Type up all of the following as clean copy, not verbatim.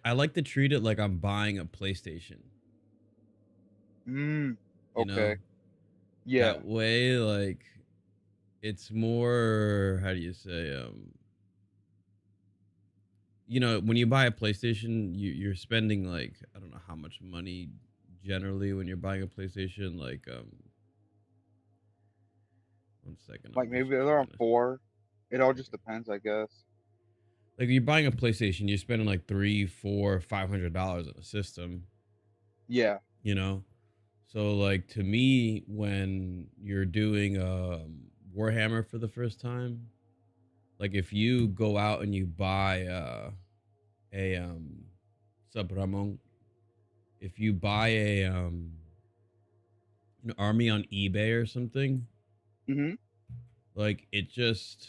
I like to treat it like I'm buying a PlayStation. Mm, You know, okay. Yeah. that way, like it's more. How do you say? When you buy a PlayStation, you're spending like I don't know how much money generally when you're buying a PlayStation. Like 1 second, Like I'm just maybe they're trying on to. four. It all just Okay. depends, I guess. Like you're buying a PlayStation, you're spending like three, four, $500 on a system. Yeah. You know, so like to me, when you're doing Warhammer for the first time, like if you go out and you buy a Sub Ramon, if you buy an army on eBay or something, Mm-hmm. like it just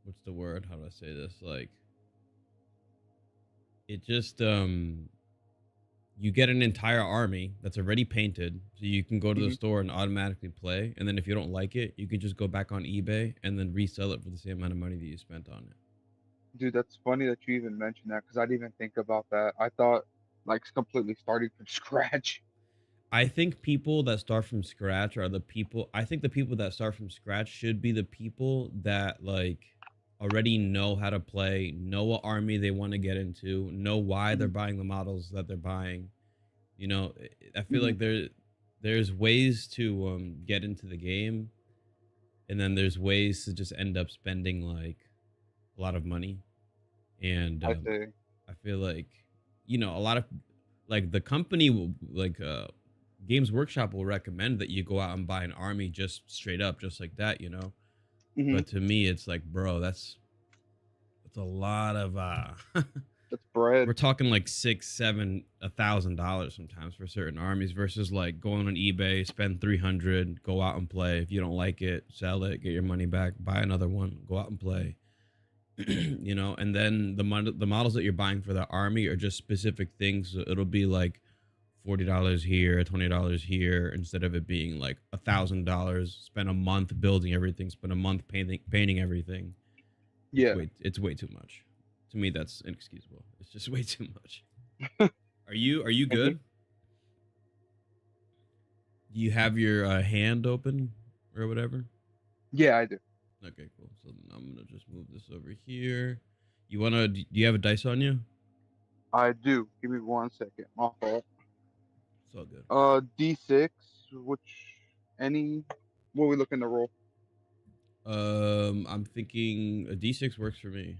what's the word? How do I say this? Like it just you get an entire army that's already painted, so you can go to the Mm-hmm. store and automatically play. And then if you don't like it, you can just go back on eBay and then resell it for the same amount of money that you spent on it. Dude, that's funny that you even mentioned that because I didn't even think about that. I thought like completely starting from scratch. I think people that start from scratch are the people. I think the people that start from scratch should be the people that like already know how to play, know what army they want to get into, know why they're Mm-hmm. buying the models that they're buying. You know, I feel Mm-hmm. like there's ways to get into the game, and then there's ways to just end up spending like a lot of money. And I see. I feel like a lot of like the company will like Games Workshop will recommend that you go out and buy an army just straight up, just like that. Mm-hmm. But to me, it's like, bro, that's a lot of That's bread. we're talking like six, seven, $1,000 sometimes for certain armies versus like going on eBay, spend 300, go out and play. If you don't like it, sell it, get your money back, buy another one, go out and play. And then the models that you're buying for the army are just specific things. So it'll be like $40 here, $20 here, instead of it being like $1,000. Spend a month building everything, spend a month painting everything. Yeah. It's way too much. To me, that's inexcusable. It's just way too much. Are you Mhm. good? Do you have your hand open or whatever? Yeah, I do. Okay, cool. So I'm gonna just move this over here. Do you have a dice on you? I do. Give me 1 second. My fault. It's all good. D6, which any what are we looking to roll? I'm thinking a D6 works for me.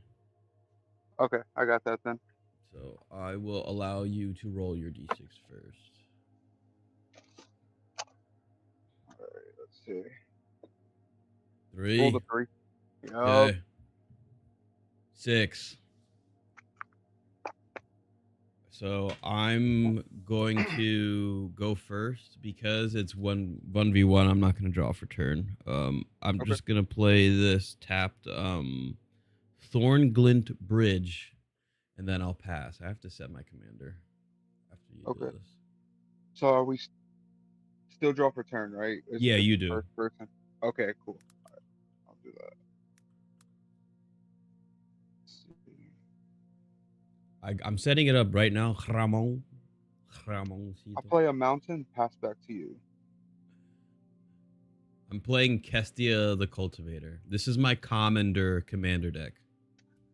Okay, I got that then. So I will allow you to roll your D6 first. All right, let's see. Roll the 3. three. Yup. Okay. 6. So I'm going to go first because it's 1v1. I'm not gonna draw for turn. I'm Okay. just gonna play this tapped Thornglint Bridge, and then I'll pass. I have to set my commander after you do Okay. this. So are we still draw for turn, right? It's Yeah, just you the do. first person. Okay, cool. All right, I'll do that. Let's see. I'm setting it up right now. Ramon. I'll Ramoncito. play a mountain. Pass back to you. I'm playing Kestia the Cultivator. This is my Commander commander deck.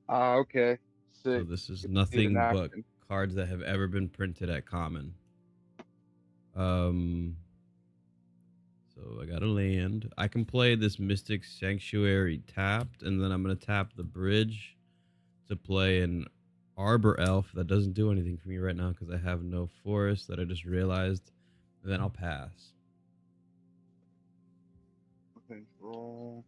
Ah, okay. So Sick. this is Get to see it in nothing but action. cards that have ever been printed at common. Um so I got a land. I can play this Mystic Sanctuary tapped, and then I'm gonna tap the bridge to play an Arbor Elf that doesn't do anything for me right now because I have no forest that I just realized. And then I'll pass. Okay, roll.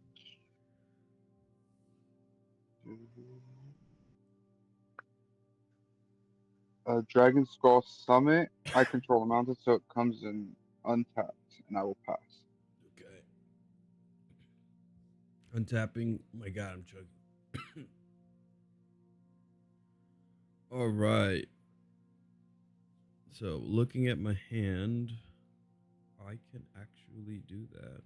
Dragon Skull Summit. I control a mountain, so it comes in untapped, and I will pass. Okay. Untapping. Oh my god, I'm choking. All right. So looking at my hand, I can actually do that.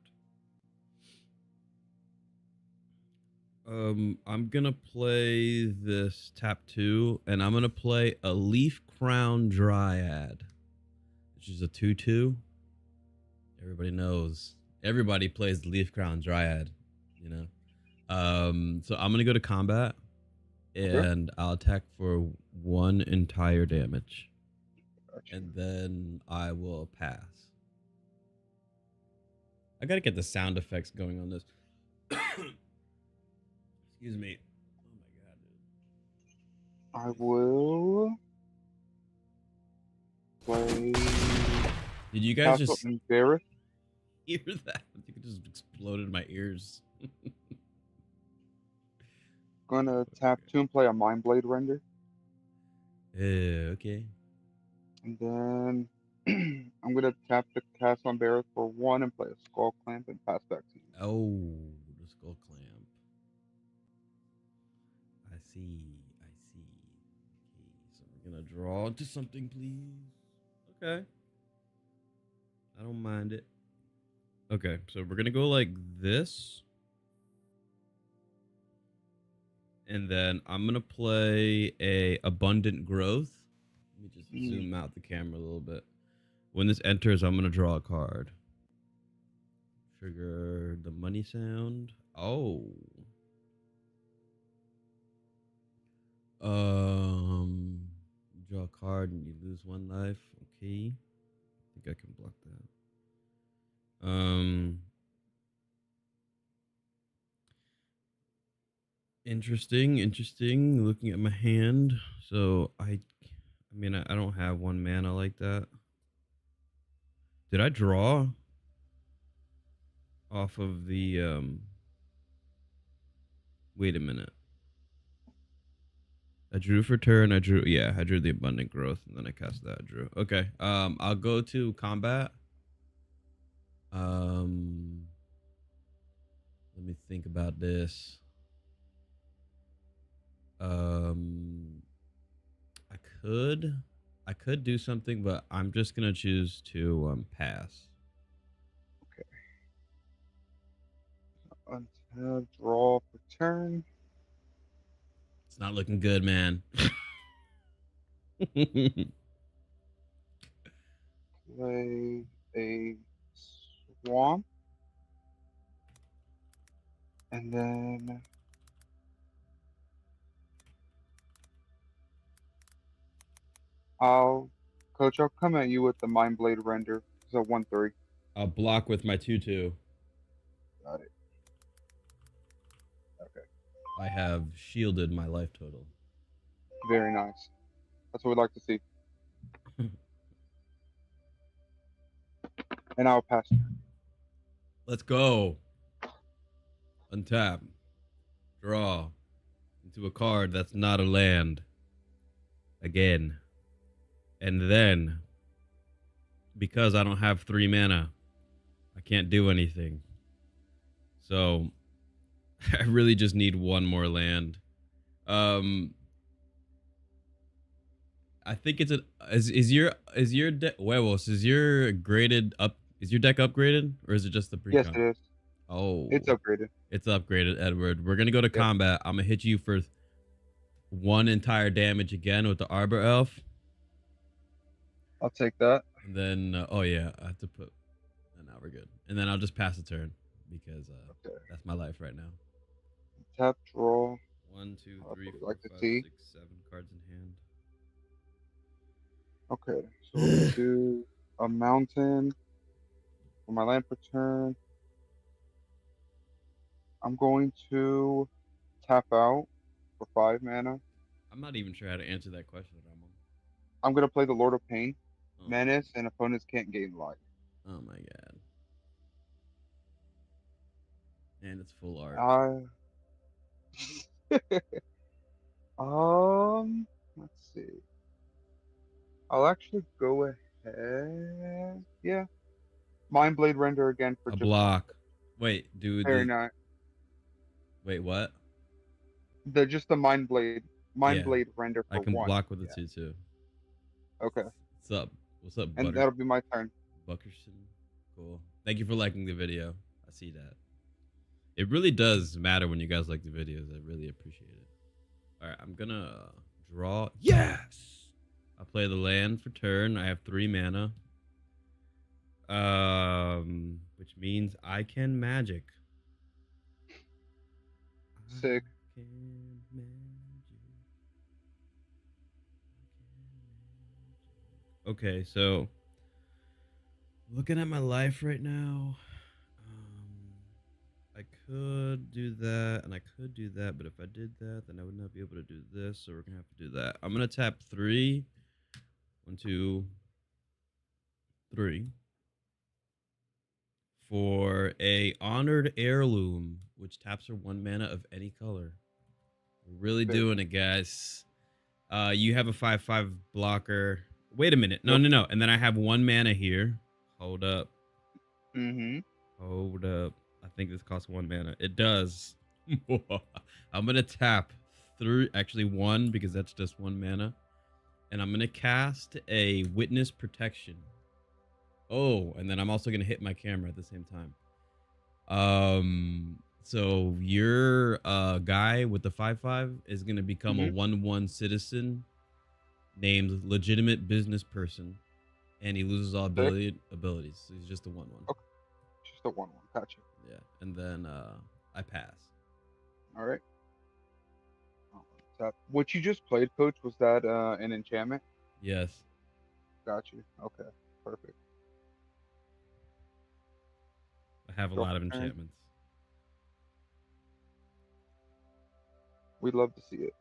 I'm gonna play this tap 2, and I'm gonna play a Leaf Crown Dryad, which is a 2/2. Everybody knows. Everybody plays the Leaf Crown Dryad, you know. So I'm gonna go to combat, Okay. and I'll attack for 1 entire damage, Gotcha. and then I will pass. I gotta get the sound effects going on this. Excuse me. Oh my god, dude. I will play Did you guys Castle just Embarrass. hear that? I think it just exploded in my ears. Gonna tap 2 and play a Mind Blade Render. Okay. And then I'm gonna tap the Castle Embarrass for 1 and play a Skull Clamp and pass back to you. Oh, the skull clamp. I see. I see. Okay, so we're gonna draw into something, please. Okay. I don't mind it. Okay, so we're gonna go like this. And then I'm gonna play a abundant growth. Let me just zoom out the camera a little bit. When this enters, I'm gonna draw a card. Trigger the money sound. Oh. Draw a card and you lose 1 life. Okay. I think I can block that. Interesting. Looking at my hand. So I mean, I don't have 1 mana like that. Did I draw off of the wait a minute. I drew for turn. I drew the abundant growth, and then I cast that. I drew. Okay. I'll go to combat. Let me think about this. I could do something, but I'm just gonna choose to pass. Okay. Untap, draw for turn. It's not looking good, man. Play a Swamp. And then I'll come at you with the Mind Blade Render. It's a 1/3. I'll block with my 2/2. Got it. Okay. I have shielded my life total. Very nice. That's what we'd like to see. And I'll pass. Let's go. Untap. Draw. Into a card that's not a land. Again. And then, because I don't have 3 mana, I can't do anything. So, I really just need 1 more land. I think it's is your deck werewolves, is your deck upgraded, or is it just the Yes, pre-con? it is. Oh, It's upgraded. it's upgraded, Edward. We're gonna go to combat. I'm gonna hit you for 1 entire damage again with the Arbor Elf. I'll take that. And then oh yeah, I have to put. And now we're good. And then I'll just pass the turn because Okay. that's my life right now. Tap, draw. 1, 2, That's 3, what we'd 4, like to 5, see. 6, 7 cards in hand. Okay. So we'll do a mountain for my land per turn. I'm going to tap out for 5 mana. I'm not even sure how to answer that question, Ramon. I'm going to play the Lord of Pain. Oh. Menace, and opponents can't gain life. Oh my god. And it's full art. Let's see. I'll actually go ahead. Yeah. Mind Blade Render again for a just block. Wait, dude. very nice. Wait, what? Just the Mind Blade Render for I can 1. block with the 2/2. Okay. What's up? What's up, And that'll be my turn. Buckerson? Cool. Thank you for liking the video. I see that. It really does matter when you guys like the videos. I really appreciate it. All right, I'm gonna draw. Yes. I play the land for turn. I have 3 mana. Which means I can magic. Sick. I can magic. Okay, so looking at my life right now, I could do that and I could do that, but if I did that, then I would not be able to do this. So we're gonna have to do that. I'm gonna tap 3. 1, 2, 3 for a honored heirloom, which taps for 1 mana of any color. We're really Sick. doing it, guys. You have a 5/5 blocker. Wait a minute. No, Yep. no, no. And then I have 1 mana here. Hold up. Mm-hmm. Hold up. I think this costs 1 mana. It does. I'm gonna tap 3, actually 1, because that's just 1 mana, and I'm gonna cast a Witness Protection. Oh, and then I'm also gonna hit my camera at the same time. So your guy with the 5/5 is gonna become a Mm-hmm. 1/1 citizen named Legitimate Business Person, and he loses all Sick. abilities. So he's just a 1/1. Okay. Just a 1/1. Gotcha. Yeah, and then I pass. All right. What you just played, Coach, was that an enchantment? Yes, Got you. Okay. Perfect. I have a Draw lot of for turn. enchantments. We'd love to see it.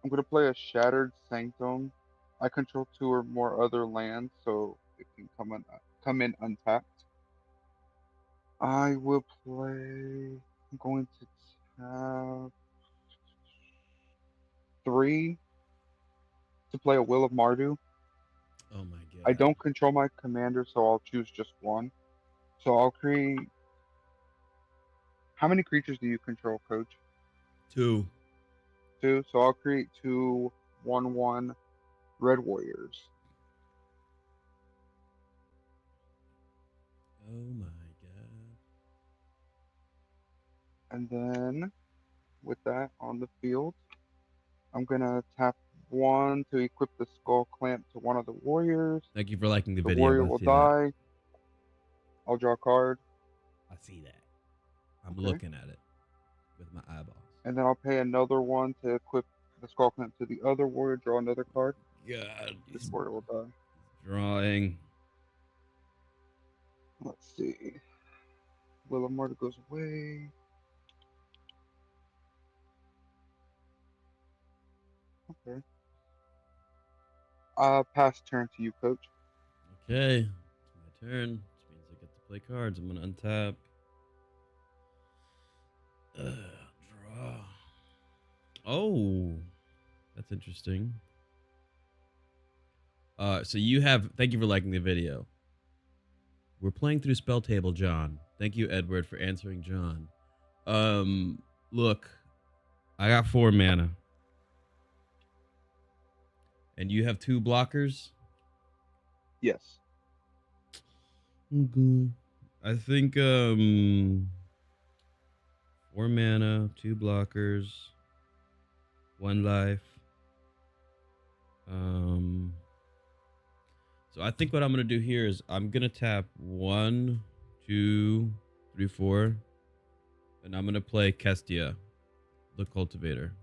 I'm gonna play a Shattered Sanctum. I control 2 or more other lands, so it can come in untapped. I will play. I'm going to tap 3 to play a Will of Mardu. Oh my I god. don't control my commander, so I'll choose just 1. So I'll create. How many creatures do you control, Coach? 2. 2. So I'll create 2 1/1 Red Warriors. Oh my god. And then with that on the field, I'm gonna tap 1 to equip the Skull Clamp to one of the warriors. Thank you for liking the The video. warrior I will see that. die. I'll draw a card. I see that. I'm Okay. looking at it with my eyeballs. And then I'll pay another 1 to equip the Skull Clamp to the other warrior. Draw another card. God, This he's warrior will die. drawing. Let's see. Will of Martyr goes away. Okay. Pass turn to you, Coach. Okay, it's my turn. Which means I get to play cards. I'm gonna untap. Draw. Oh, that's interesting. So you have. Thank you for liking the video. We're playing through Spell Table, John. Thank you, Edward, for answering John. Look, I got 4 mana, and you have 2 blockers. Yes. Okay. I think 4 mana, 2 blockers, 1 life. So I think what I'm gonna do here is I'm gonna tap 1, 2, 3, 4, and I'm gonna play Kestia, the cultivator.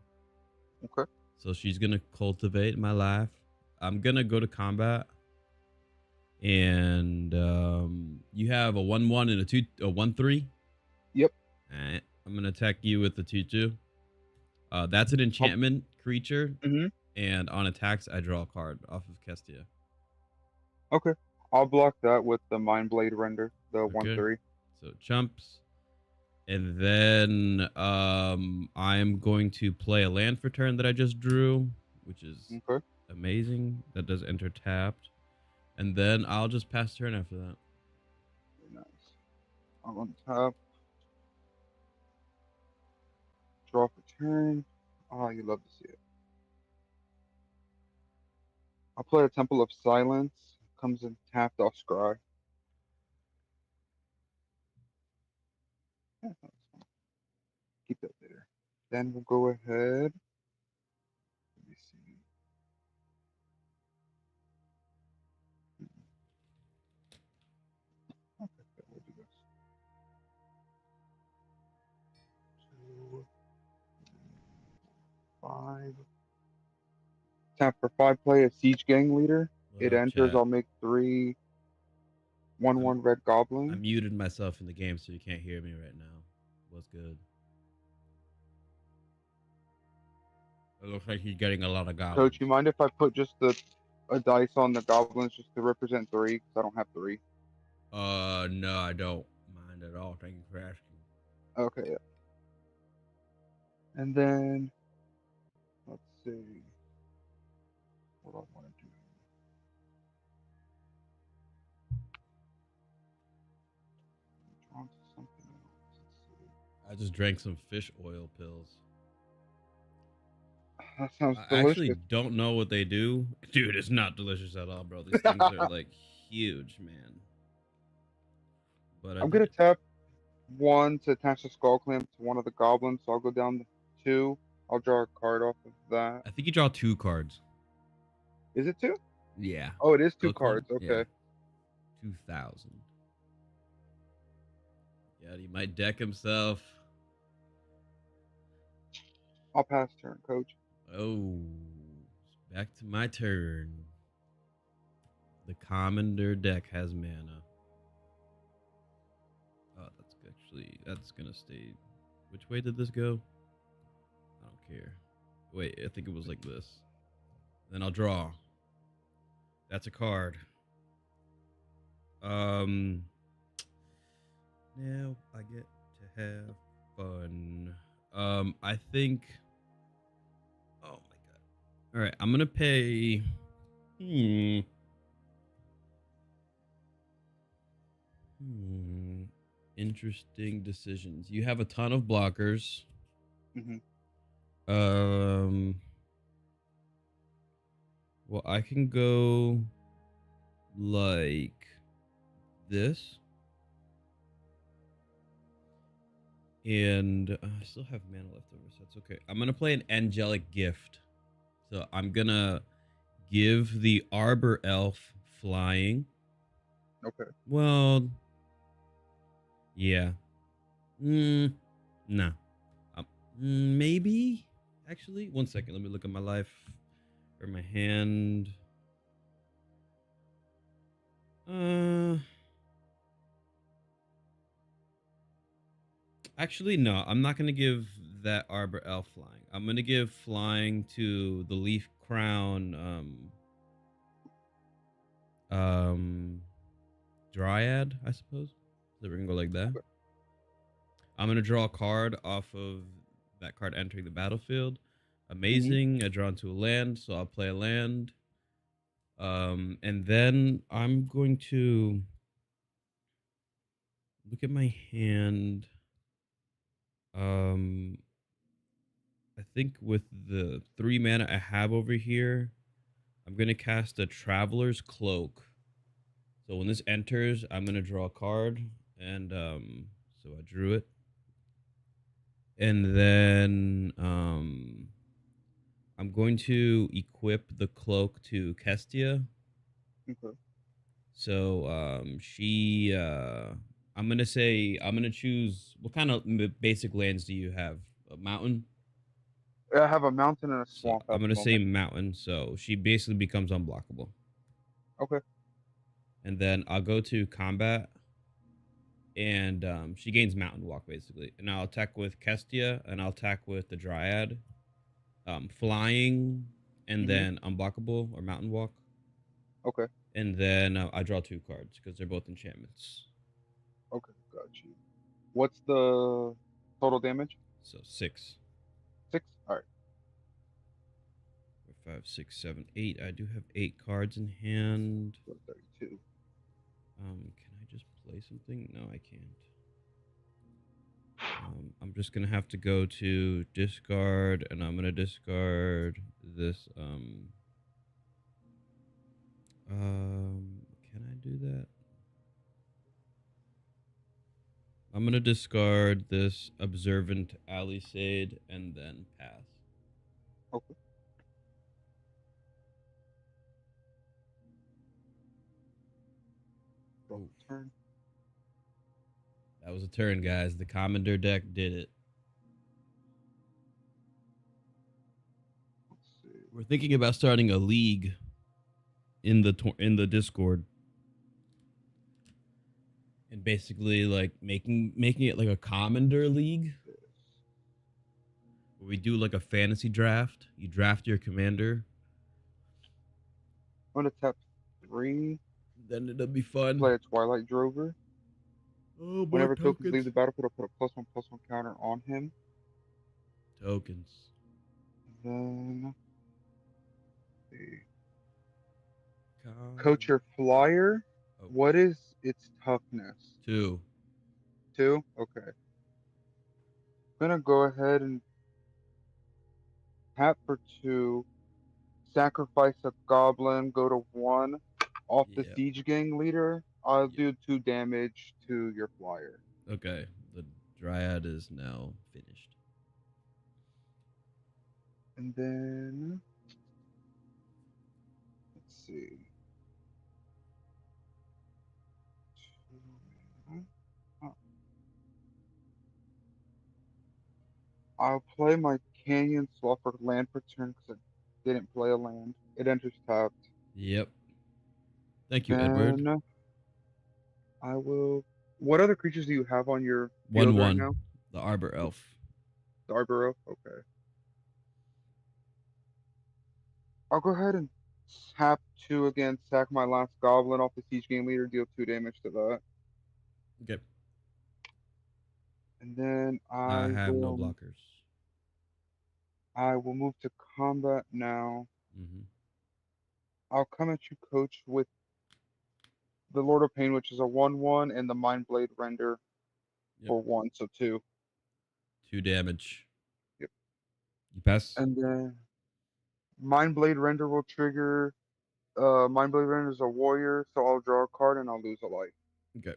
Okay. So she's gonna cultivate my life. I'm gonna go to combat, and you have a 1/1 and a 1/3. Yep. Alright. I'm gonna attack you with the 2/2. That's an enchantment creature, Mm-hmm. and on attacks, I draw a card off of Kestia. Okay. I'll block that with the Mind Blade render, the Okay. 1/3. So chumps. And then I am going to play a land for turn that I just drew, which is Okay. amazing. That does enter tapped. And then I'll just pass turn after that. Very nice. I'll untap. Draw for turn. Oh, you love to see it. I'll play a Temple of Silence. Comes in tapped off Scry. Yeah, that's fine. Then we'll go ahead. Let me see. Okay, we'll do this. 2, 5. Tap for 5. Play a siege gang leader. What It up, enters. chat? I'll make 3 1/1 red I goblin. muted myself in the game so you can't hear me right now. What's good? It looks like he's getting a lot of goblins. Coach, you mind if I put just a dice on the goblins just to represent 3? Because I don't have 3. No, I don't mind at all. Thank you for asking. Okay, yeah. And then let's see what I want to do. Drawn to something else. Let's see. I just drank some fish oil pills. That sounds I actually delicious. don't know what they do. Dude, it's not delicious at all, bro. These things are like huge, man. But I I'm did gonna it. tap 1 to attach the skull clamp to one of the goblins, so I'll go down to 2. I'll draw a card off of that. I think you draw 2 cards. Is it 2? Yeah. Oh, it is 2 Book one? cards. Okay. Yeah. 2,000. Yeah, he might deck himself. I'll pass turn, coach. Oh, back to my turn. The Commander deck has mana. Oh, that's gonna stay. Which way did this go? I don't care. Wait, I think it was like this. Then I'll draw. That's a card. Now I get to have fun. I think. Oh my god. All right, I'm gonna pay. Interesting decisions. You have a ton of blockers. Mhm. Well, I can go like this. And I still have mana left over, so that's okay. I'm going to play an angelic gift. So I'm going to give the Arbor Elf flying. Okay. Well, yeah. No. Maybe. Actually, 1 second. Let me look at my life or my hand. Actually, no. I'm not gonna give that Arbor Elf flying. I'm gonna give flying to the Leaf Crown. Dryad, I suppose. So we're gonna go like that. Okay. I'm gonna draw a card off of that card entering the battlefield. Amazing. I draw into a land, so I'll play a land. And then I'm going to look at my hand. I think with the 3 mana I have over here, I'm gonna cast a Traveler's Cloak. So when this enters, I'm gonna draw a card, and so I drew it. And then I'm going to equip the cloak to Kestia. Okay. So I'm gonna choose, what kind of basic lands do you have? A mountain? I have a mountain and a So swamp I'm at the gonna say moment. mountain. So she basically becomes unblockable. Okay. And then I'll go to combat, and she gains mountain walk basically. And I'll attack with Kestia, and I'll attack with the Dryad, flying, and then unblockable or mountain walk. Okay. And then I draw 2 cards because they're both enchantments. Okay. Got you. What's the total damage? So 6. 6. All right. 4, 5, 6, 7, 8. I do have 8 cards in hand. 32. Can I just play something? No, I can't. I'm just gonna have to go to discard, and I'm gonna discard this. Can I do that? I'm gonna discard this Observant Alisade and then pass. Okay. Draw Ooh, turn. that was a turn, guys. The Commander deck did it. Let's see. We're thinking about starting a league in the Discord, and basically like making it like a Commander league This. where we do like a fantasy draft. You draft your commander, I'm gonna tap 3. then it'll be fun. Play a Twilight Drover. Oh, more Whenever tokens tokens. leave the battlefield, I'll put a +1/+1 counter on him. Tokens. Then see. Com- Coach your flyer. oh, What is its toughness? 2. 2? Okay. I'm gonna go ahead and tap for 2. Sacrifice a goblin, go to 1. Off the Yeah. siege gang leader, I'll Yeah. do 2 damage to your flyer. Okay. The Dryad is now finished. And then let's see. 2 mana. I'll play my Canyon Slough for land per turn because I didn't play a land. It enters tapped. Yep. Thank you, Edward. Then I will. What other creatures do you have on your field right 1/1. now? The Arbor Elf. The Arboro? Okay. I'll go ahead and tap 2 again, sack my last goblin off the siege game leader, deal 2 damage to that. Okay. And then I have no blockers. I will move to combat now. Mm-hmm. I'll come at you, coach, with the Lord of Pain, which is a 1/1, and the Mind Blade Render Yep. for 1, so 2. 2 damage. Yep. You pass? And then Mind Blade Render will trigger. Mind Blade Render is a warrior, so I'll draw a card and I'll lose a life. Okay.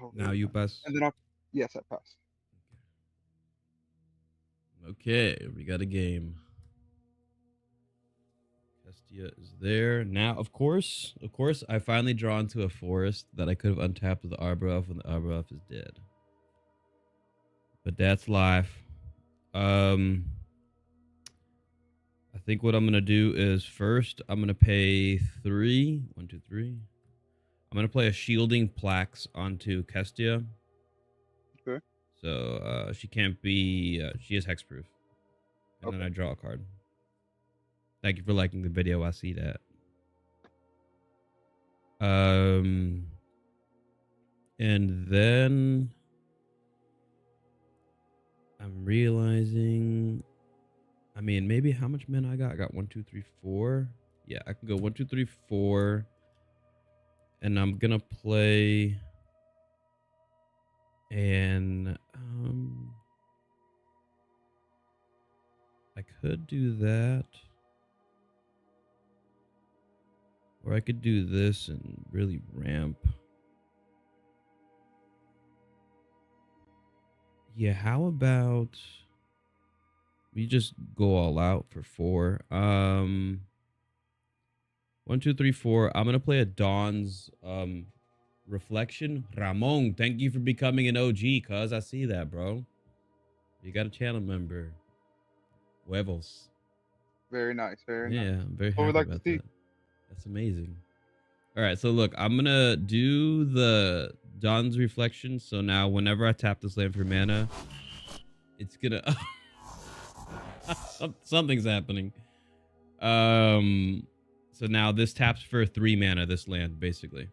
Oh, Now you pass. and then yes, I pass. Okay, we got a game. Kestia is there. Now, of course, I finally draw into a forest that I could have untapped with the Arbor Elf when the Arbor Elf is dead. But that's life. I think what I'm going to do is first, I'm going to pay 3. 1, 2, 3. I'm going to play a Shielding Plaques onto Kestia. Okay. So she can't be, she is hexproof. And Okay. then I draw a card. Thank you for liking the video. I see that. And then I'm realizing, I mean, maybe how much mana I got? I got 1, 2, 3, 4. Yeah, I can go 1, 2, 3, 4. And I'm gonna play and I could do that. Or I could do this and really ramp. Yeah, how about we just go all out for 4? 1, 2, 3, 4. I'm gonna play a Dawn's Reflection. Ramon, thank you for becoming an OG, cuz I see that, bro. You got a channel member. Huevos. Very nice. Very nice. Yeah, I'm very What happy would like to about see? that. That's amazing. All right, so look, I'm gonna do the Dawn's Reflection. So now, whenever I tap this land for mana, it's gonna something's happening. So now this taps for 3 mana. This land, basically.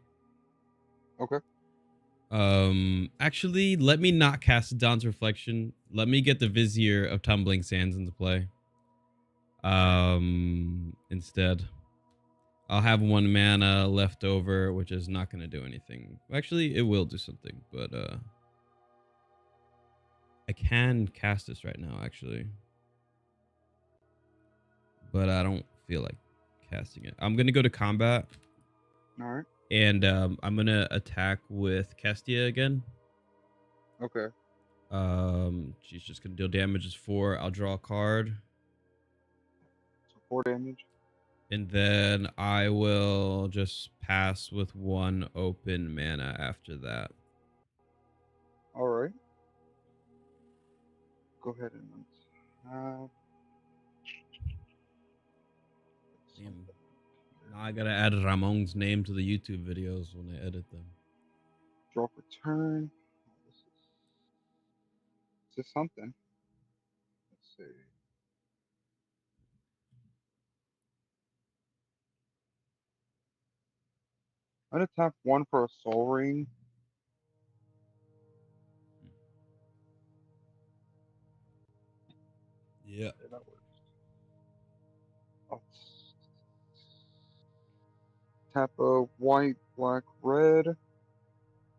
Okay. Actually, let me not cast Dawn's Reflection. Let me get the Vizier of Tumbling Sands into play. Instead, I'll have 1 mana left over, which is not going to do anything. Actually, it will do something, but I can cast this right now, actually. But I don't feel like casting it. I'm going to go to combat. All right. And I'm gonna attack with Kestia again. Okay. She's just gonna deal damage as 4. I'll draw a card. So 4 damage. And then I will just pass with 1 open mana after that. All right. Go ahead and untap. Damn. Now I gotta add Ramon's name to the YouTube videos when I edit them. Draw for turn. This is something. Let's see. I'm gonna tap 1 for a soul ring. Yeah. Okay, that works. I'll tap a white, black, red.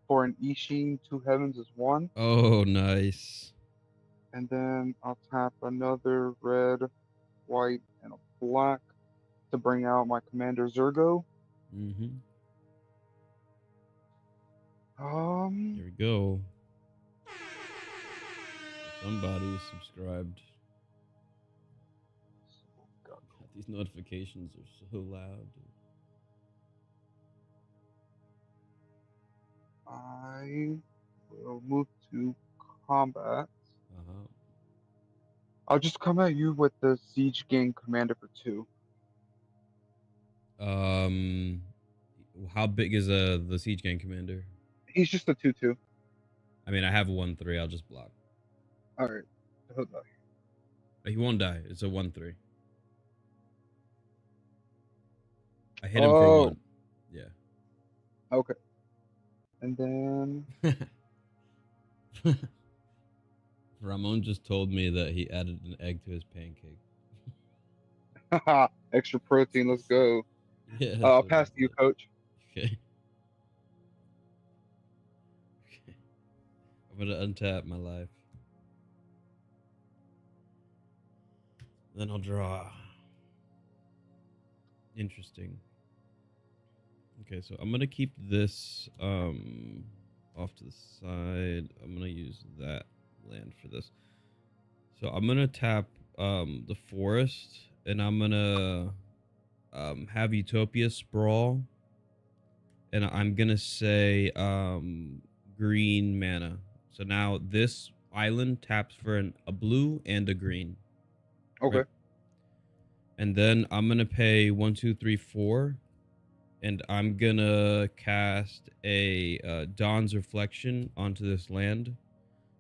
For an Ishin, 2 heavens is 1. Oh, nice. And then I'll tap another red, white, and a black to bring out my Commander Zurgo. Mm-hmm. Um, Here we go. Somebody subscribed. God, these notifications are so loud. I will move to combat. Uh-huh. I'll just come at you with the Siege Gang Commander for 2. How big is the Siege Gang Commander? He's just a 2/2. I mean, I have a 1/3. I'll just block. Alright. He'll die. He won't die. It's a 1/3. I hit him for Oh, 1. Yeah. okay. And then Ramon just told me that he added an egg to his pancake. haha, extra protein, let's go. Yeah, I'll what he pass to you, said. coach. Okay. Okay. I'm gonna untap my life. Then I'll draw. Interesting. Okay, so I'm gonna keep this off to the side. I'm gonna use that land for this. So I'm gonna tap the forest, and I'm gonna have Utopia Sprawl, and I'm gonna say green mana. So now this island taps for a blue and a green. Okay. Right? And then I'm gonna pay 1, 2, 3, 4, and I'm gonna cast a Dawn's Reflection onto this land.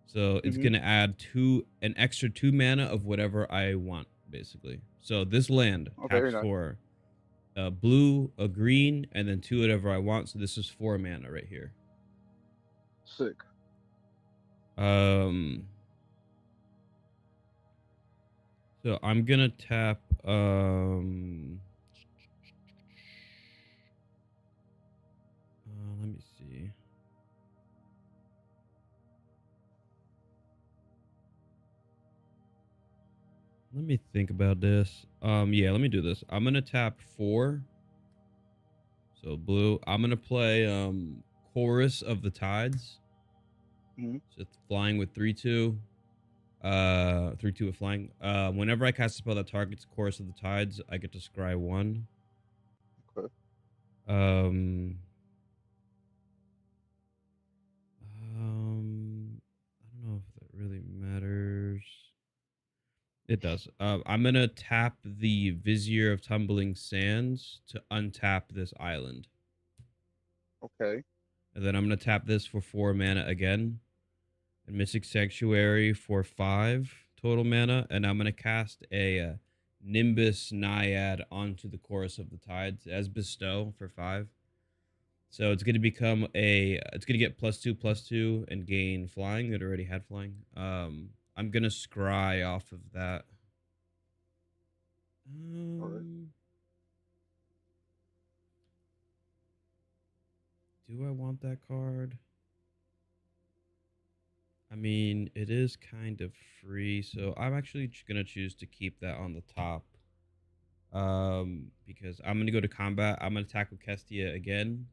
So it's gonna add an extra 2 mana of whatever I want, basically. So this land Oh, very taps nice. for a blue, a green, and then 2 whatever I want. So this is 4 mana right here. Sick. So I'm gonna tap let me see. Let me think about this. Yeah, let me do this. I'm gonna tap 4. So blue. I'm gonna play Chorus of the Tides. Mm-hmm. So it's flying with 3/2. 3/2 with flying. Whenever I cast a spell that targets Chorus of the Tides, I get to scry 1. Okay. I don't know if that really matters. It does. I'm gonna tap the Vizier of Tumbling Sands to untap this island. Okay. And then I'm gonna tap this for 4 mana again. And Mystic Sanctuary for 5 total mana. And I'm gonna cast a Nimbus Naiad onto the Chorus of the Tides as bestow for 5. So it's gonna become it's gonna get +2/+2 and gain flying. It already had flying. I'm gonna scry off of that. All right. Do I want that card? I mean, it is kind of free, so I'm actually gonna choose to keep that on the top. Because I'm gonna go to combat. I'm gonna tackle Kestia again.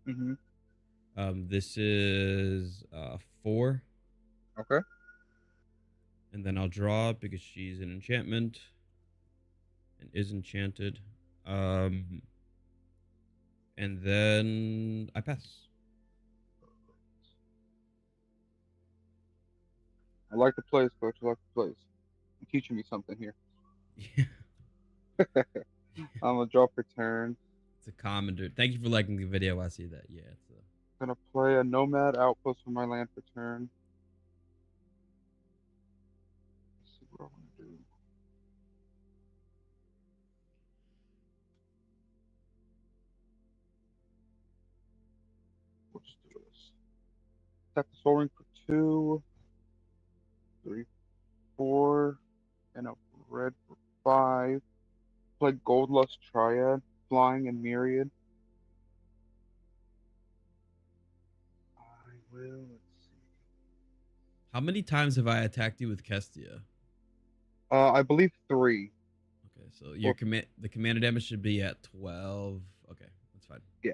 Mm-hmm. This is 4, Okay. and then I'll draw because she's an enchantment and is enchanted. Um, and then I pass. I like the plays, coach. I like the plays. You're teaching me something here. Yeah, I'm gonna draw for turn. it's a commander. Thank you for liking the video. I see that. Yeah, it's a Gonna play a nomad outpost for my land for turn. Let's see what I want to do. We'll just do this. Tap the Soul Ring for 2, 3, 4, and a red for 5. Play Gold Lust Triad, Flying and Myriad. I will. Let's see. How many times have I attacked you with Kestia? I believe 3. Okay, so your Or command the commander damage should be at 12. Okay, that's fine. yeah.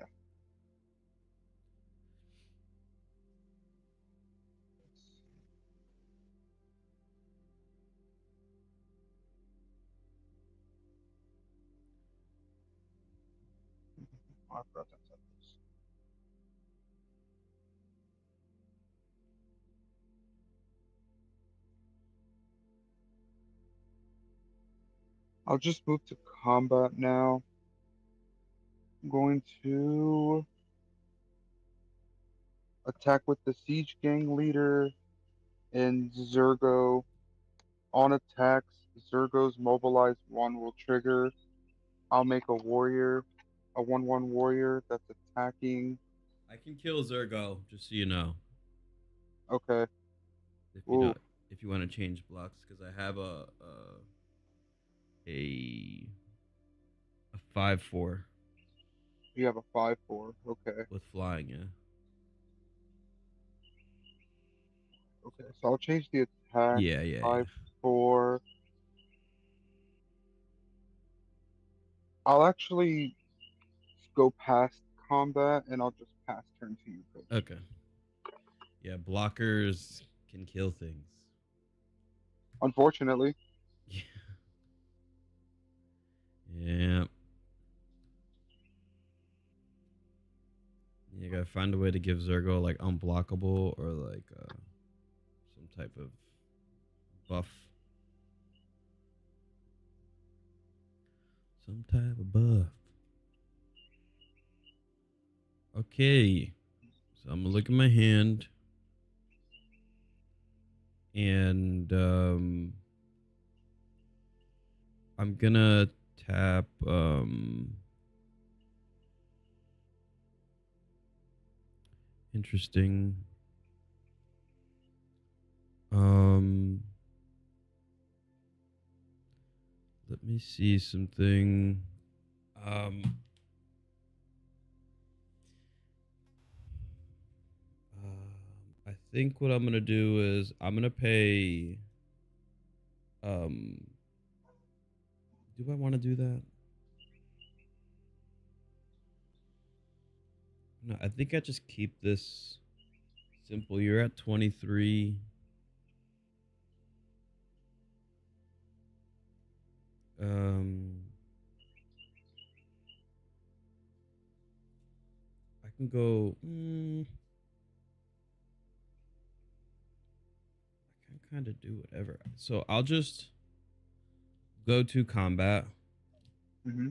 I forgot that's up. I'll just move to combat now. I'm going to attack with the Siege Gang Leader and Zergo. On attacks, Zergo's Mobilize 1 will trigger. I'll make a warrior, a 1/1 warrior that's attacking. I can kill Zergo, just so you know. Okay. If you Ooh, know, if you want to change blocks, because I have a 5/4 you have a 5/4. Okay. with flying. Yeah. Okay. So I'll change the attack. Yeah, yeah, yeah. 5/4. I'll actually go past combat and I'll just pass turn to you, coach. Okay. Yeah, blockers can kill things. Unfortunately, Yeah. Yeah. You gotta find a way to give Zergo like unblockable or like some type of buff. Some type of buff. Okay. So I'm gonna look at my hand and I'm gonna tap interesting. Um Let me see something. Um I think what I'm gonna do is I'm gonna pay. Um, do I want to do that? No, I think I just keep this simple. You're at 23. Um, I can go. I can kind of do whatever. So I'll just go to combat. hmm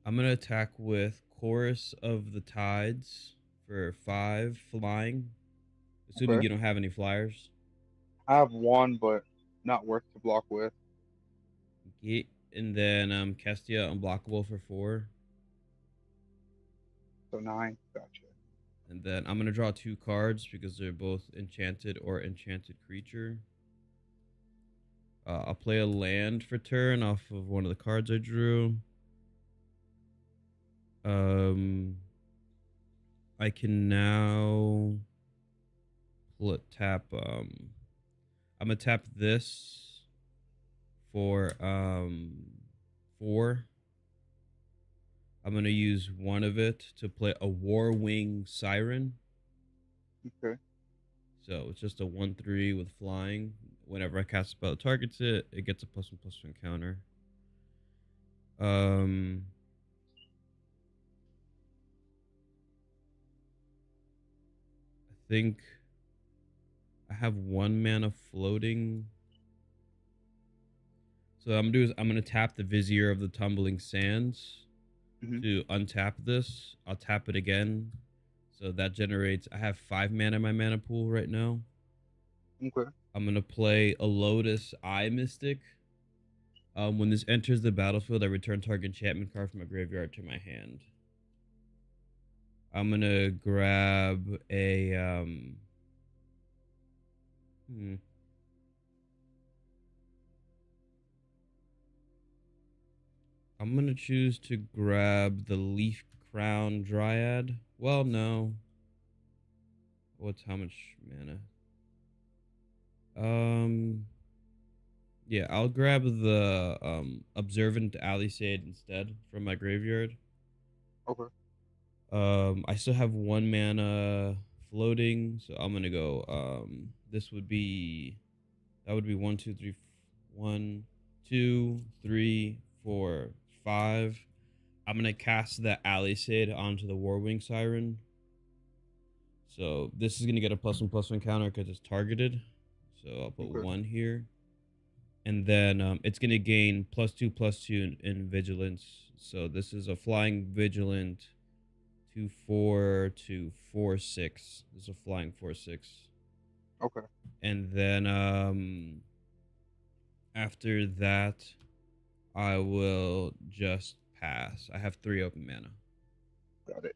I'm gonna attack with Chorus of the Tides for 5 flying, assuming okay. you don't have any flyers. I have 1, but not worth to block with. And then Kestia unblockable for 4. So 9. Gotcha. And then I'm gonna draw 2 cards because they're both enchanted or enchanted creature. I'll play a land for turn off of one of the cards I drew. I can now tap. I'm gonna tap this for 4. I'm I'm gonna use one of it to play a War Wing Siren. Okay. So it's just a 1/3 with flying. Whenever I cast a spell that targets it, it gets a +1/+1 counter. Um, I think I have 1 mana floating. So I'm gonna do is I'm gonna tap the Vizier of the Tumbling Sands Mm-hmm. to untap this. I'll tap it again. So that generates. I have 5 mana in my mana pool right now. Okay. I'm gonna play a Lotus Eye Mystic. When this enters the battlefield, I return target enchantment card from my graveyard to my hand. I'm gonna grab a hmm, I'm gonna choose to grab the Leaf Crown Dryad. Well, no. What's how much mana? Um, yeah, I'll grab the Observant Alisade instead from my graveyard. Okay. I still have 1 mana floating, so I'm gonna go. This would be that would be 1, 2, 3, 4, 5. I'm gonna cast the Alisade onto the Warwing Siren. So this is gonna get a +1/+1 counter because it's targeted. So I'll put Okay. 1 here, and then it's gonna gain +2/+2 in vigilance. So this is a flying vigilant 2/4 to 4/6. This is a flying 4/6. Okay. And then after that, I will just pass. I have 3 open mana. Got it.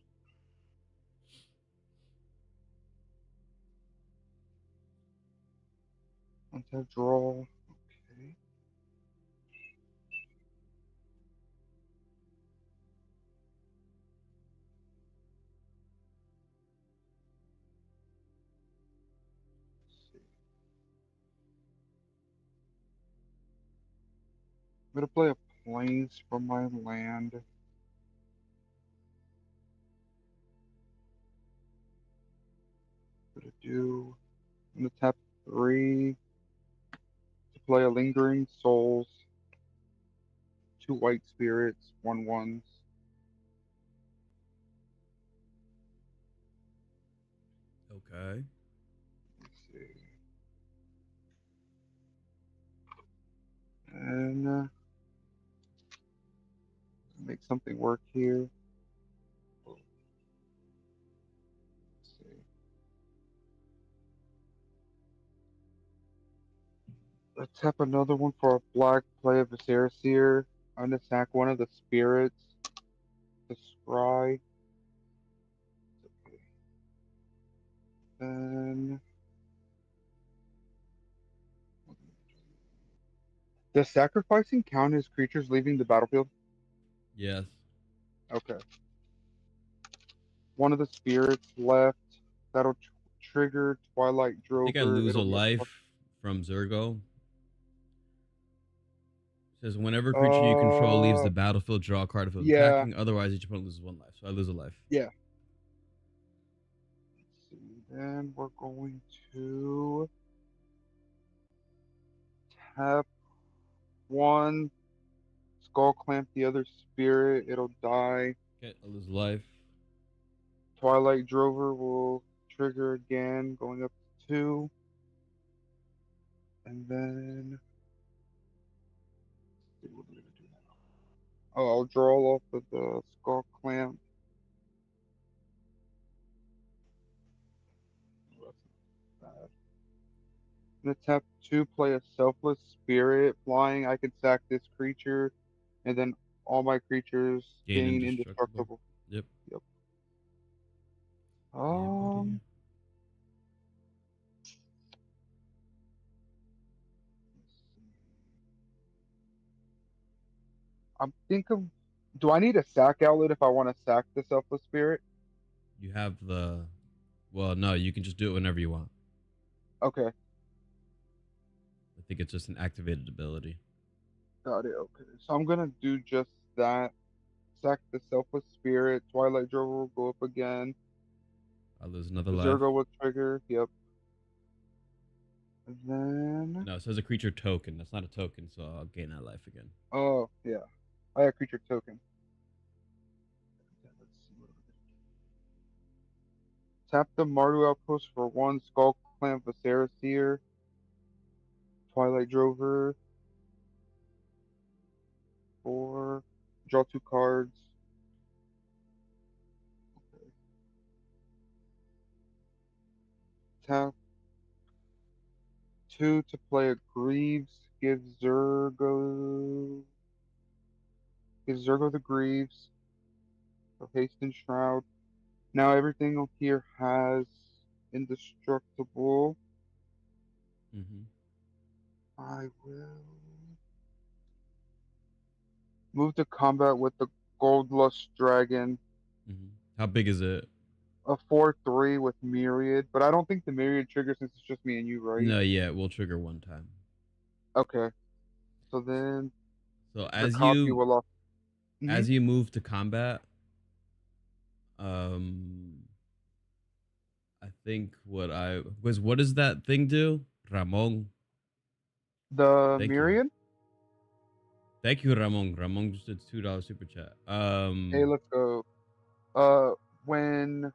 Untap draw. Okay. Let's see. I'm gonna play a plains from my land. Gonna do. I'm gonna tap 3 to play a lingering souls. 2 white spirits. 1/1s. Okay. Let's see. And make something work here. Let's see. Let's tap another one for a black play of Viscera. I'm gonna sack one of the spirits to scry. Okay. Then does sacrificing count as creatures leaving the battlefield? Yes. Okay. One of the spirits left. That'll trigger Twilight I think I Drover. lose a It'll be a plus. life from Zurgo. It says whenever creature you control leaves the battlefield, draw a card if it's Yeah, attacking. Otherwise, each opponent loses 1 life. So I lose a life. yeah. Let's see. Then we're going to tap one, skull clamp the other spirit. It'll die. Okay, I lose a life. Twilight Drover will trigger again, going up to 2. And then let's see what we're gonna do now. Oh, I'll draw off of the skull clamp. Oh, that's not bad. I'm gonna tap 2, play a selfless spirit flying. I can sack this creature, and then all my creatures Gain gain indestructible. indestructible. Yep. Yep. Yeah, buddy. Um, I'm thinking. Do I need a sack outlet if I want to sack the selfless spirit? You have the. Well, no, you can just do it whenever you want. Okay, I think it's just an activated ability. got it. Okay, so I'm gonna do just that. sack the Selfless Spirit. Twilight Drover will go up again. I lose another life. Zergo will trigger. Yep. And then... No, it says a creature token. That's not a token, so I'll gain that life again. Oh, yeah. I have creature token. Let's see what tap the Mardu Outpost for 1. Skull Clamp, Viscera Seer. Twilight Drover. 4. Draw 2 cards. Okay. Tap 2 to play a Greaves. Give Zergo the Greaves. So haste and Shroud. Now everything here has indestructible. I will move to combat with the Goldlust Dragon. How big is it? A 4/3 with Myriad, but I don't think the Myriad triggers since it's just me and you, right? No, yeah, we'll trigger one time. Okay. So then, so as you move to combat, I think what does that thing do, Ramon? The Myriad. Thank you, Ramon. Ramon just did $2 super chat. Hey, let's go. When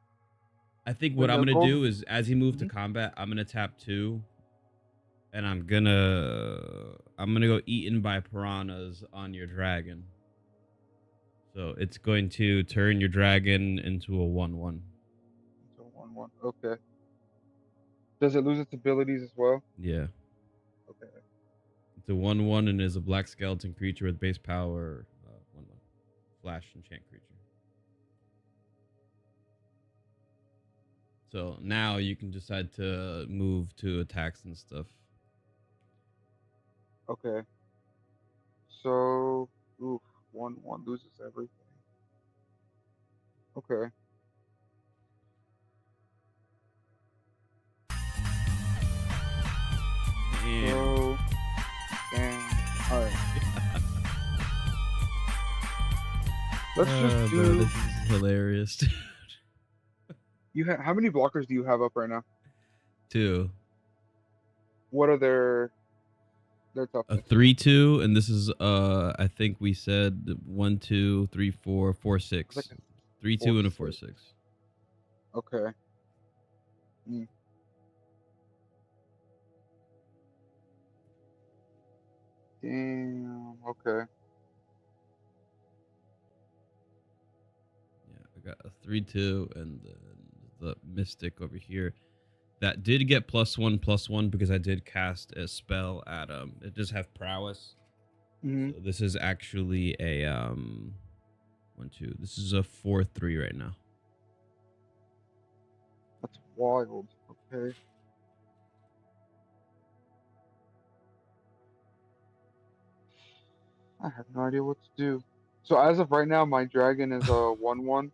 I think what I'm gonna do is, as you move to combat, I'm gonna tap 2, and I'm gonna go eaten by piranhas on your dragon. So it's going to turn your dragon into a 1/1. Into a 1/1. Okay. Does it lose its abilities as well? Yeah. Okay. It's a 1/1 and is a black skeleton creature with base power 1/1. Flash enchant creature. So now you can decide to move to attacks and stuff. Okay. So, 1/1 loses everything. Okay. Damn. Alright. Let's just do... Bro, this is hilarious. How many blockers do you have up right now? 2. What are their toughness? A 3/2, and this is I think we said 1, 2, 3, 4, 4, 6. Like 3/2 and a 4/6. Okay. Damn. Okay. Yeah, I got a 3/2, and then the Mystic over here. That did get +1/+1 because I did cast a spell at it does have prowess. So this is actually a 1, 2. This is a 4/3 right now. That's wild. Okay. I have no idea what to do. So as of right now, my dragon is a 1/1.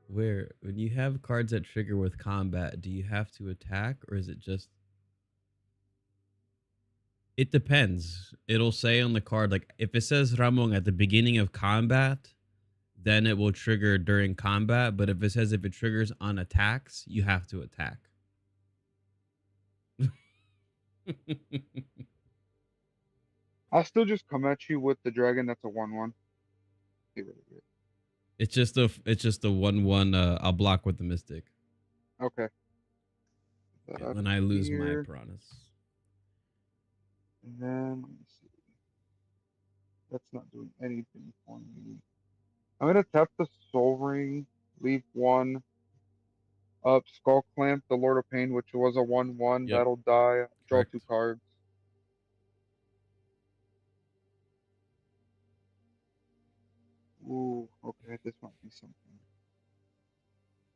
Where when you have cards that trigger with combat, do you have to attack, or is it just... It depends. It'll say on the card, like if it says Ramon at the beginning of combat, then it will trigger during combat. But if it says if it triggers on attacks, you have to attack. I'll still just come at you with the dragon that's a 1/1. It's just a 1/1. I'll block with the Mystic. Okay. Then I lose my piranhas. And then let me see. That's not doing anything for me. I'm gonna tap the Soul Ring, leave 1 up, Skull Clamp, the Lord of Pain, which was a 1/1. Yep. That'll die. Draw 2 cards. Ooh, okay, this might be something.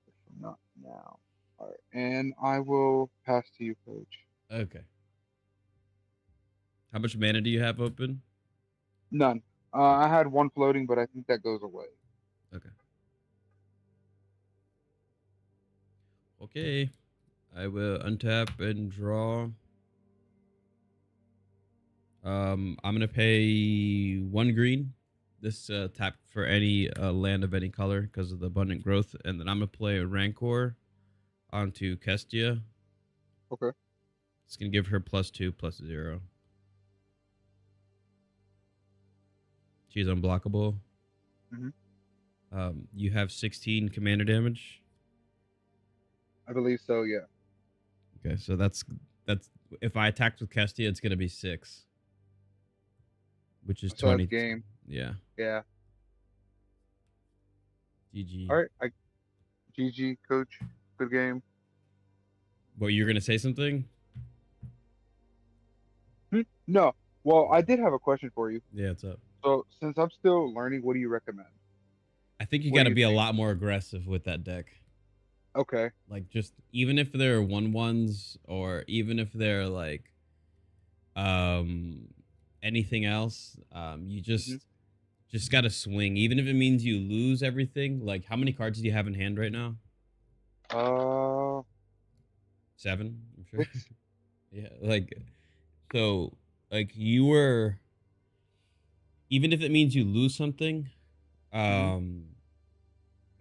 If not now. Alright, and I will pass to you, Coach. Okay. How much mana do you have open? None. I had 1 floating, but I think that goes away. Okay. Okay. I will untap and draw. I'm gonna pay 1 green this tap for any land of any color because of the abundant growth, and then I'm gonna play a Rancor onto Kestia. Okay. It's gonna give her +2/+0. She's unblockable. Hmm. You have 16 commander damage. I believe so. Yeah. Okay, so that's if I attacked with Kestia, it's gonna be 6, which is So that's 20. game. Yeah, Yeah. GG. All right. GG, coach. Good game. Well, you're gonna say something? No. Well, I did have a question for you. Yeah, what's up? So since I'm still learning, what do you recommend? I think you What got do to you be a think? lot more aggressive with that deck. Okay. Like, just even if they're 1/1s, or even if they're like um anything else, you Hmm. just got to swing, even if it means you lose everything. Like, how many cards do you have in hand right now? Uh, 7, I'm sure. 6. Yeah, like, so, like, you were, even if it means you lose something, Hmm. um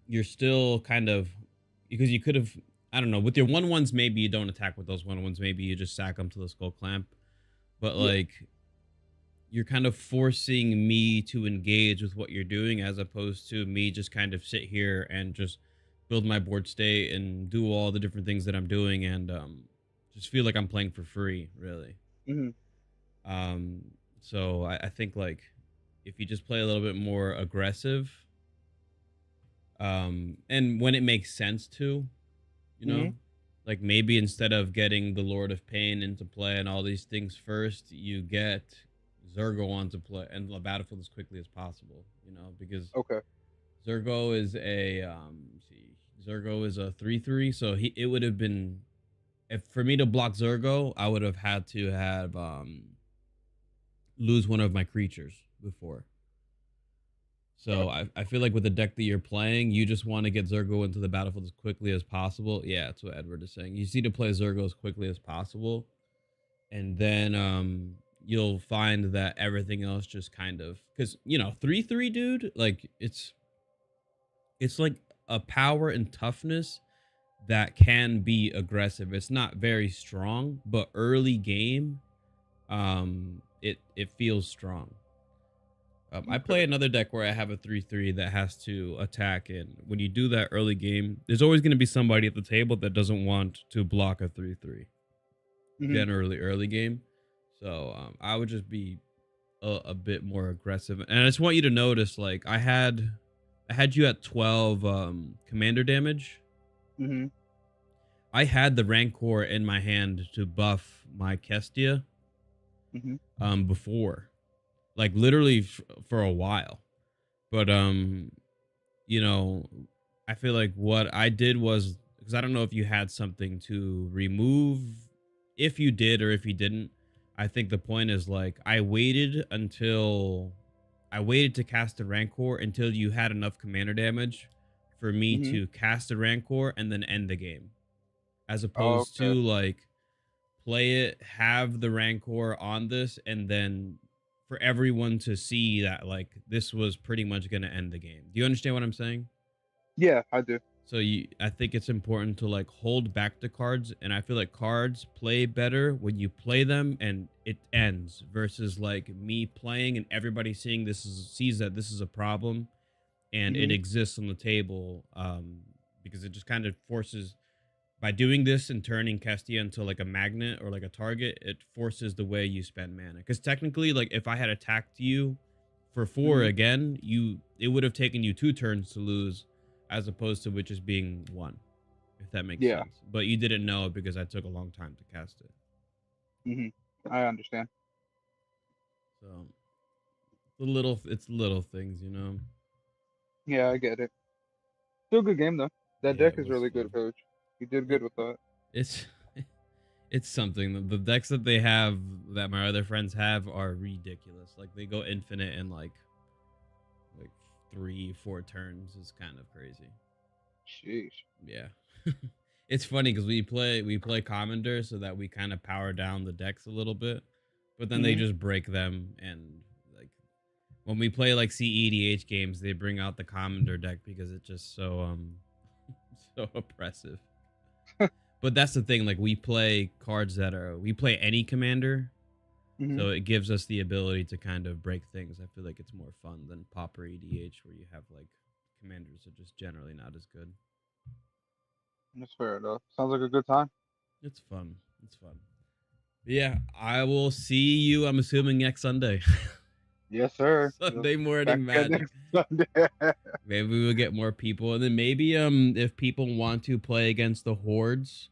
you're still kind of, because you could have, I don't know, with your 1/1s, maybe you don't attack with those 1/1s, maybe you just sack them to the skull clamp. But Yeah. like, you're kind of forcing me to engage with what you're doing, as opposed to me just kind of sit here and just build my board state and do all the different things that I'm doing, and just feel like I'm playing for free, really. Hmm. um so I think, like, if you just play a little bit more aggressive, and when it makes sense to, you Hmm. know, like, maybe instead of getting the Lord of Pain into play and all these things first, you get Zergo onto play and the battlefield as quickly as possible, because Okay. Zergo is a let's see, Zergo is a 3/3, so it would have been, if for me to block Zergo, I would have had to have lose one of my creatures before. So Gotcha. I feel like with the deck that you're playing, you just want to get Zergo into the battlefield as quickly as possible. Yeah, that's what Edward is saying. You just need to play Zergo as quickly as possible, and then you'll find that everything else just kind of, because 3/3, dude, like, it's like a power and toughness that can be aggressive. It's not very strong, but early game, it feels strong. I play Okay. another deck where I have a 3/3 that has to attack, and when you do that early game, there's always going to be somebody at the table that doesn't want to block a 3/3. Hmm. Generally, early game. So I would just be a bit more aggressive, and I just want you to notice, like, I had you at 12 commander damage. Hmm. I had the Rancor in my hand to buff my Kestia Hmm. before, like, literally for a while. But you know, I feel like what I did was, because I don't know if you had something to remove, if you did or if you didn't. I think the point is, like, I waited to cast the Rancor until you had enough commander damage for me Hmm. to cast the Rancor and then end the game, as opposed Okay. to, like, play it, have the Rancor on this, and then for everyone to see that, like, this was pretty much going to end the game. Do you understand what I'm saying? Yeah, I do. So I think it's important to, like, hold back the cards, and I feel like cards play better when you play them and it ends, versus like me playing and everybody sees that this is a problem and it Hmm. exists on the table, because it just kind of forces, by doing this and turning Castia into like a magnet or like a target, it forces the way you spend mana. Because technically, like, if I had attacked you for 4 Hmm. again, it would have taken you 2 turns to lose, as opposed to it just being 1, if that makes Yeah. sense. But you didn't know it because I took a long time to cast it. Hmm. I understand. So it's little things. Yeah, I get it. Still a good game though. That Yeah, deck it is was really good, fun. coach. You did It good with that. it's it's something. The decks that they have, that my other friends have, are ridiculous. Like, they go infinite in like 3-4 turns. Is kind of crazy. Sheesh. Yeah. It's funny because we play Commander so that we kind of power down the decks a little bit, but then they Hmm. just break them, and like When we play like CEDH games, they bring out the Commander deck because it's just so so oppressive. But that's the thing, like we play cards that are we play any commander, Hmm. so it gives us the ability to kind of break things. I feel like it's more fun than Pauper EDH where you have like commanders are just generally not as good. That's fair enough. Sounds like a good time. It's fun. It's fun. But yeah, I will see you, I'm assuming next Sunday. Yes, sir. Sunday Back morning again magic. next Sunday. Maybe we will get more people. And then maybe if people want to play against the hordes,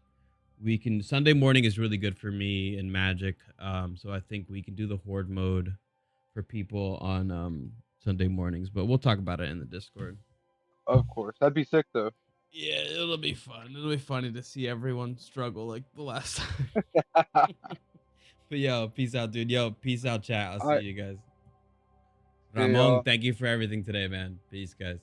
we can Sunday morning is really good for me in Magic. So I think we can do the horde mode for people on Sunday mornings, but we'll talk about it in the Discord. Of course. That'd be sick though. Yeah, it'll be fun. It'll be funny to see everyone struggle like the last time. But yo, peace out, dude. Yo, peace out, chat. I'll see I you guys. see Ramon, y'all. thank you for everything today, man. Peace, guys.